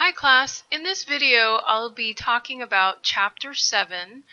Hi class, in this video I'll be talking about Chapter 7,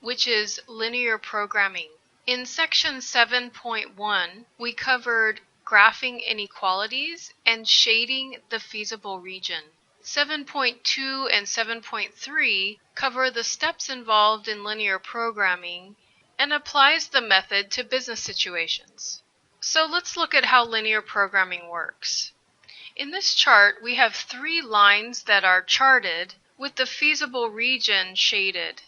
which is Linear Programming. In Section 7.1 we covered graphing inequalities and shading the feasible region. 7.2 and 7.3 cover the steps involved in linear programming and applies the method to business situations. So let's look at how linear programming works. In this chart, we have three lines that are charted with the feasible region shaded.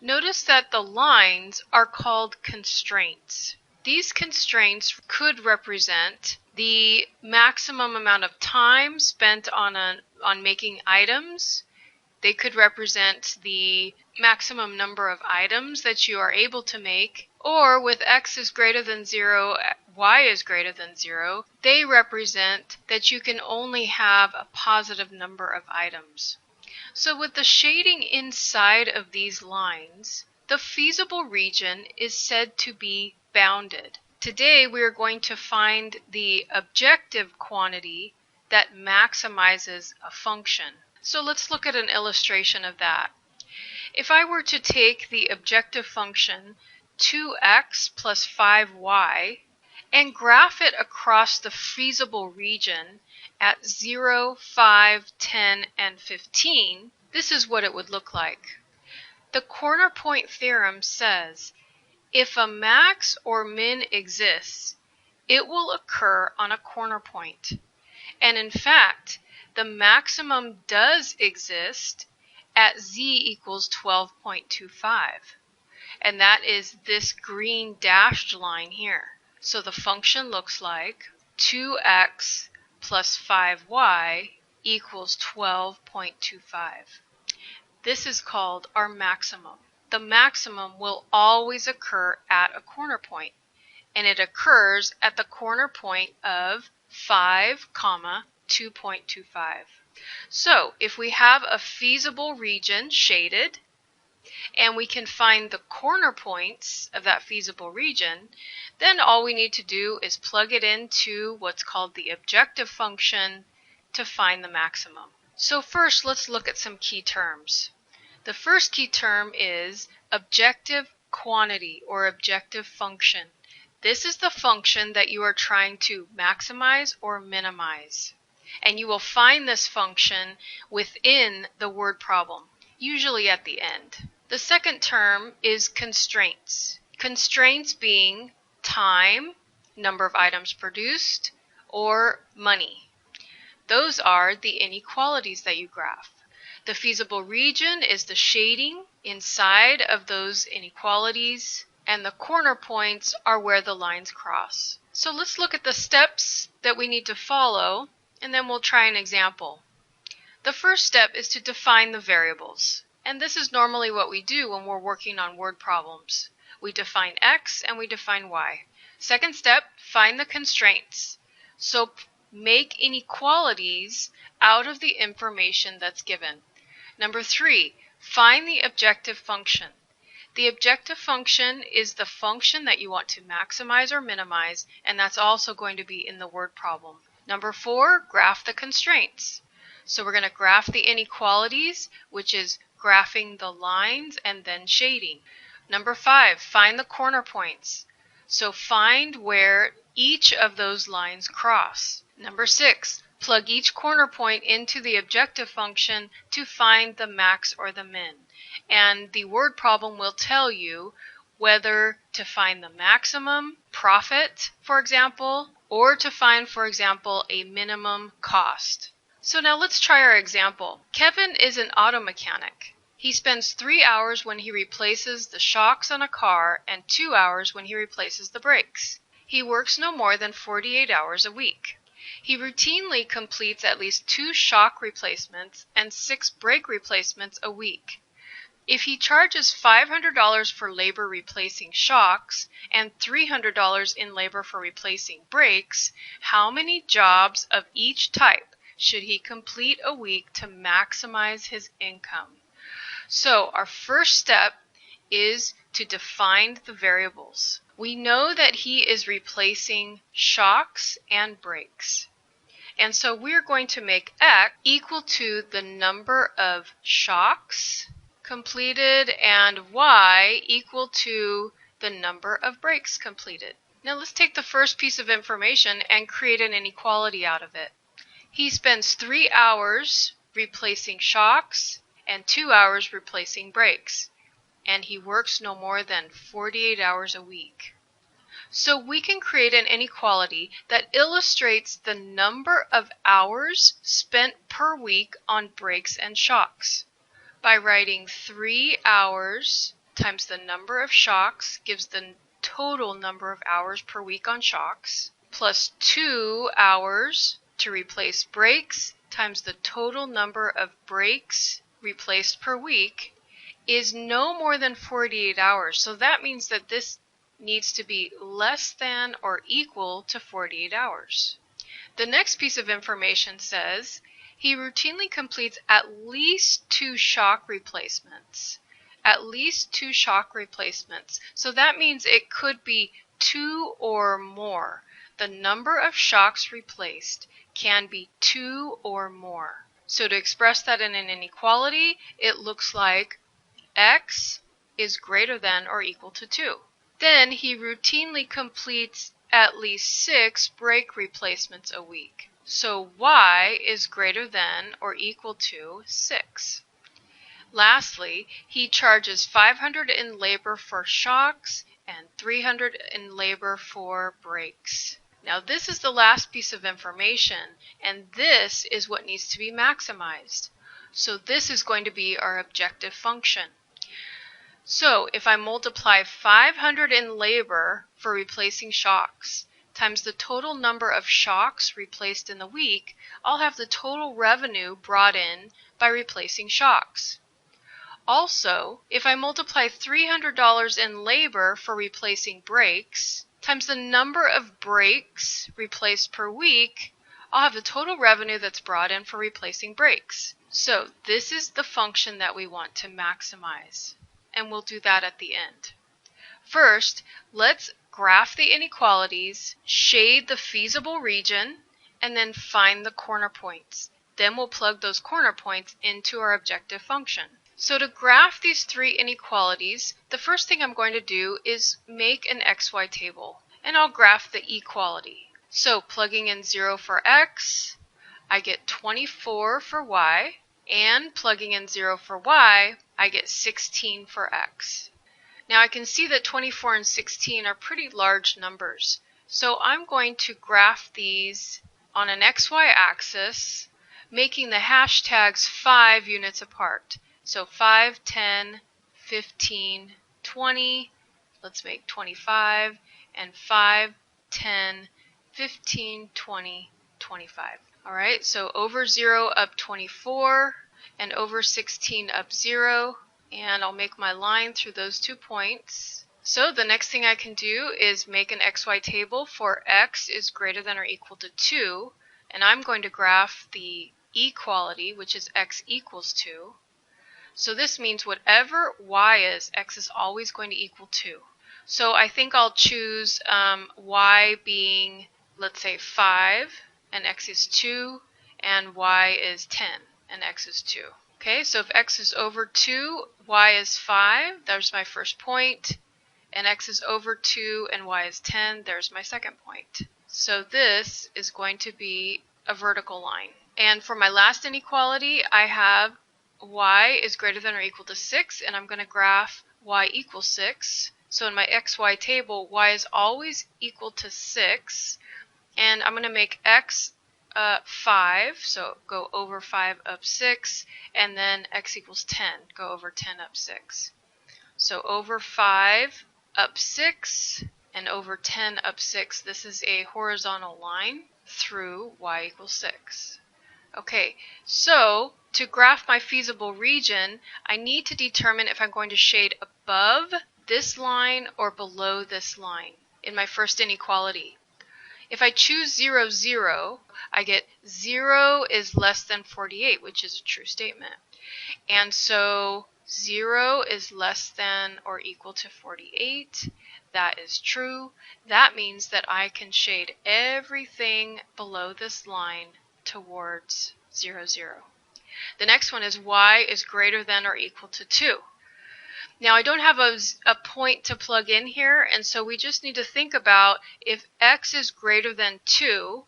Notice that the lines are called constraints. These constraints could represent the maximum amount of time spent on making items. They could represent the maximum number of items that you are able to make, or with x is greater than 0, y is greater than 0, they represent that you can only have a positive number of items. So with the shading inside of these lines, the feasible region is said to be bounded. Today we are going to find the objective quantity that maximizes a function. So let's look at an illustration of that. If I were to take the objective function 2x plus 5y and graph it across the feasible region at 0, 5, 10, and 15, this is what it would look like. The corner point theorem says if a max or min exists, it will occur on a corner point. And in fact, the maximum does exist at z equals 12.25. And that is this green dashed line here. So the function looks like 2x plus 5y equals 12.25. This is called our maximum. The maximum will always occur at a corner point, and it occurs at the corner point of 5, 2.25. So if we have a feasible region shaded, and we can find the corner points of that feasible region, then all we need to do is plug it into what's called the objective function to find the maximum. So first, let's look at some key terms. The first key term is objective quantity or objective function. This is the function that you are trying to maximize or minimize. And you will find this function within the word problem, usually at the end. The second term is constraints. Constraints being time, number of items produced, or money. Those are the inequalities that you graph. The feasible region is the shading inside of those inequalities, and the corner points are where the lines cross. So let's look at the steps that we need to follow, and then we'll try an example. The first step is to define the variables. And this is normally what we do when we're working on word problems. We define x and we define y. Second step, find the constraints. So make inequalities out of the information that's given. Number 3, find the objective function. The objective function is the function that you want to maximize or minimize, and that's also going to be in the word problem. Number 4, graph the constraints. So we're going to graph the inequalities, which is graphing the lines and then shading. Number 5, find the corner points. So find where each of those lines cross. Number 6, plug each corner point into the objective function to find the max or the min. And the word problem will tell you whether to find the maximum profit, for example, or to find, for example, a minimum cost. So now let's try our example. Kevin is an auto mechanic. He spends 3 hours when he replaces the shocks on a car and 2 hours when he replaces the brakes. He works no more than 48 hours a week. He routinely completes at least 2 shock replacements and 6 brake replacements a week. If he charges $500 for labor replacing shocks and $300 in labor for replacing brakes, how many jobs of each type should he complete a week to maximize his income? So our first step is to define the variables. We know that he is replacing shocks and brakes. And so we're going to make X equal to the number of shocks completed and Y equal to the number of breaks completed. Now let's take the first piece of information and create an inequality out of it. He spends 3 hours replacing shocks and 2 hours replacing brakes, and he works no more than 48 hours a week. So we can create an inequality that illustrates the number of hours spent per week on brakes and shocks by writing 3 hours times the number of shocks gives the total number of hours per week on shocks, plus 2 hours to replace brakes times the total number of brakes replaced per week is no more than 48 hours. So that means that this needs to be less than or equal to 48 hours. The next piece of information says he routinely completes at least 2 shock replacements. At least 2 shock replacements. So that means it could be 2 or more. The number of shocks replaced can be 2 or more. So to express that in an inequality, it looks like X is greater than or equal to 2. Then he routinely completes at least 6 brake replacements a week. So Y is greater than or equal to 6. Lastly, he charges $500 in labor for shocks and $300 in labor for brakes. Now this is the last piece of information, and this is what needs to be maximized. So this is going to be our objective function. So if I multiply 500 in labor for replacing shocks times the total number of shocks replaced in the week, I'll have the total revenue brought in by replacing shocks. Also, if I multiply $300 in labor for replacing brakes times the number of brakes replaced per week, I'll have the total revenue that's brought in for replacing brakes. So this is the function that we want to maximize, and we'll do that at the end. First, let's graph the inequalities, shade the feasible region, and then find the corner points. Then we'll plug those corner points into our objective function. So to graph these 3 inequalities, the first thing I'm going to do is make an XY table, and I'll graph the equality. So plugging in 0 for X, I get 24 for Y, and plugging in 0 for Y, I get 16 for X. Now I can see that 24 and 16 are pretty large numbers, so I'm going to graph these on an XY axis, making the hashtags 5 units apart. So 5, 10, 15, 20, let's make 25, and 5, 10, 15, 20, 25. Alright, so over 0 up 24, and over 16 up 0, and I'll make my line through those 2 points. So the next thing I can do is make an XY table for X is greater than or equal to 2, and I'm going to graph the equality, which is X equals 2. So this means whatever Y is, X is always going to equal 2. So I think I'll choose Y being, let's say, 5, and X is 2, and Y is 10, and X is 2. Okay, so if X is over 2, Y is 5, there's my first point, and X is over 2 and Y is 10, there's my second point. So this is going to be a vertical line. And for my last inequality, I have Y is greater than or equal to 6, and I'm going to graph Y equals 6. So in my XY table, Y is always equal to 6, and I'm going to make X 5, so go over 5 up 6, and then X equals 10, go over 10 up 6. So over 5 up 6, and over 10 up 6, this is a horizontal line through Y equals 6. Okay, so to graph my feasible region, I need to determine if I'm going to shade above this line or below this line in my first inequality. If I choose 0, 0, I get 0 is less than 48, which is a true statement. And so 0 is less than or equal to 48. That is true. That means that I can shade everything below this line towards 0, 0. The next one is y is greater than or equal to 2. Now I don't have a point to plug in here, and so we just need to think about if x is greater than 2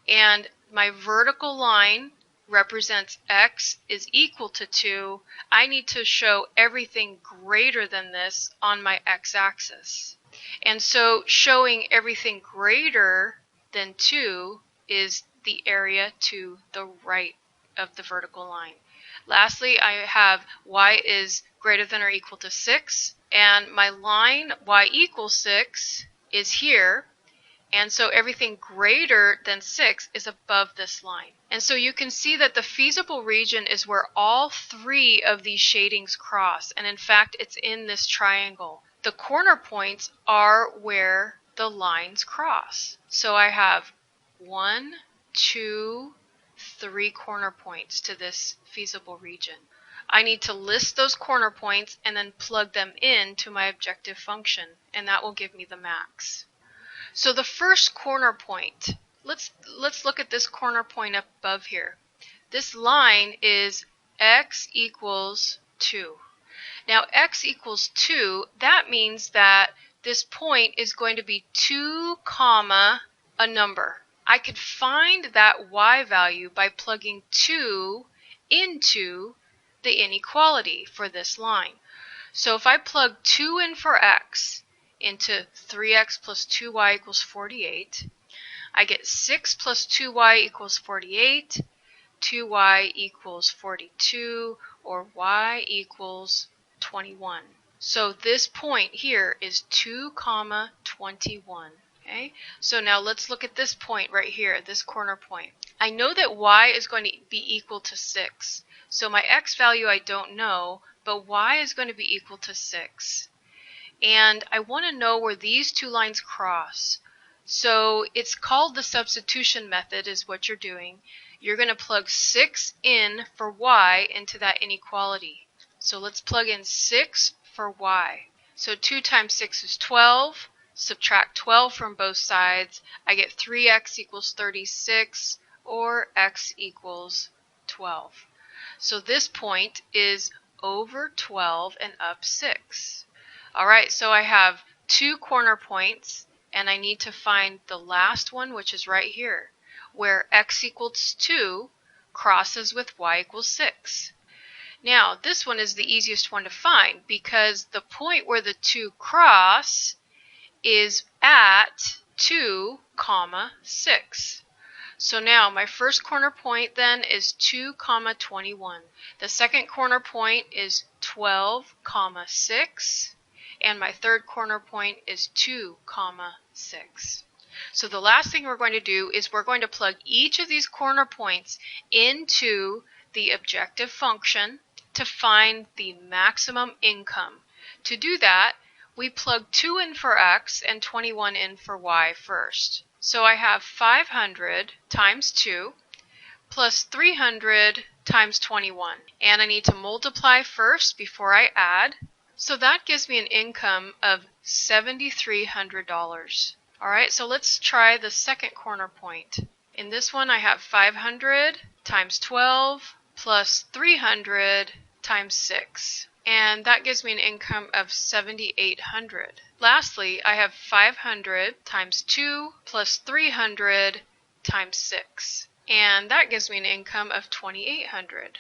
and my vertical line represents x is equal to 2, I need to show everything greater than this on my x-axis. And so showing everything greater than 2 is the area to the right of the vertical line. Lastly, I have y is greater than or equal to 6, and my line y equals 6 is here, and so everything greater than 6 is above this line. And so you can see that the feasible region is where all three of these shadings cross, and in fact it's in this triangle. The corner points are where the lines cross. So I have 1, 2, 3 corner points to this feasible region. I need to list those corner points and then plug them into my objective function, and that will give me the max. So the first corner point, let's look at this corner point up above here. This line is x equals 2. Now x equals 2, that means that this point is going to be 2 comma a number. I could find that y value by plugging 2 into the inequality for this line. So if I plug 2 in for x into 3x plus 2y equals 48, I get 6 plus 2y equals 48, 2y equals 42, or y equals 21. So this point here is 2 comma 21. Okay? So now let's look at this point right here, this corner point. I know that y is going to be equal to 6. So my x value I don't know, but y is going to be equal to 6. And I want to know where these two lines cross. So it's called the substitution method is what you're doing. You're going to plug 6 in for y into that inequality. So let's plug in 6 for y. So 2 times 6 is 12. Subtract 12 from both sides. I get 3x equals 36, or x equals 12. So this point is over 12 and up 6. Alright, so I have 2 corner points, and I need to find the last one, which is right here, where x equals 2 crosses with y equals 6. Now, this one is the easiest one to find because the point where the two cross is at 2 comma 6. So now my first corner point then is 2 comma 21. The second corner point is 12 comma 6. And my third corner point is 2 comma 6. So the last thing we're going to do is we're going to plug each of these corner points into the objective function to find the maximum income. To do that, we plug 2 in for x and 21 in for y first. So I have 500 times 2 plus 300 times 21. And I need to multiply first before I add. So that gives me an income of $7,300. Alright, so let's try the second corner point. In this one I have 500 times 12 plus 300 times 6. And that gives me an income of 7,800. Lastly, I have 500 times 2 plus 300 times 6. And that gives me an income of 2,800.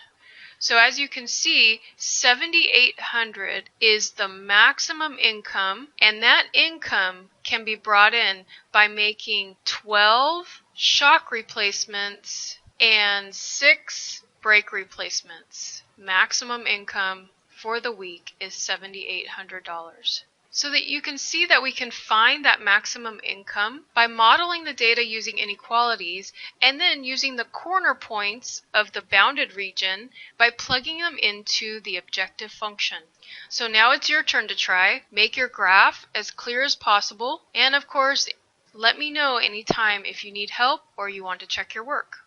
So as you can see, 7,800 is the maximum income, and that income can be brought in by making 12 shock replacements and 6 brake replacements. Maximum income for the week is $7,800. So that you can see that we can find that maximum income by modeling the data using inequalities and then using the corner points of the bounded region by plugging them into the objective function. So now it's your turn to try. Make your graph as clear as possible, and of course, let me know anytime if you need help or you want to check your work.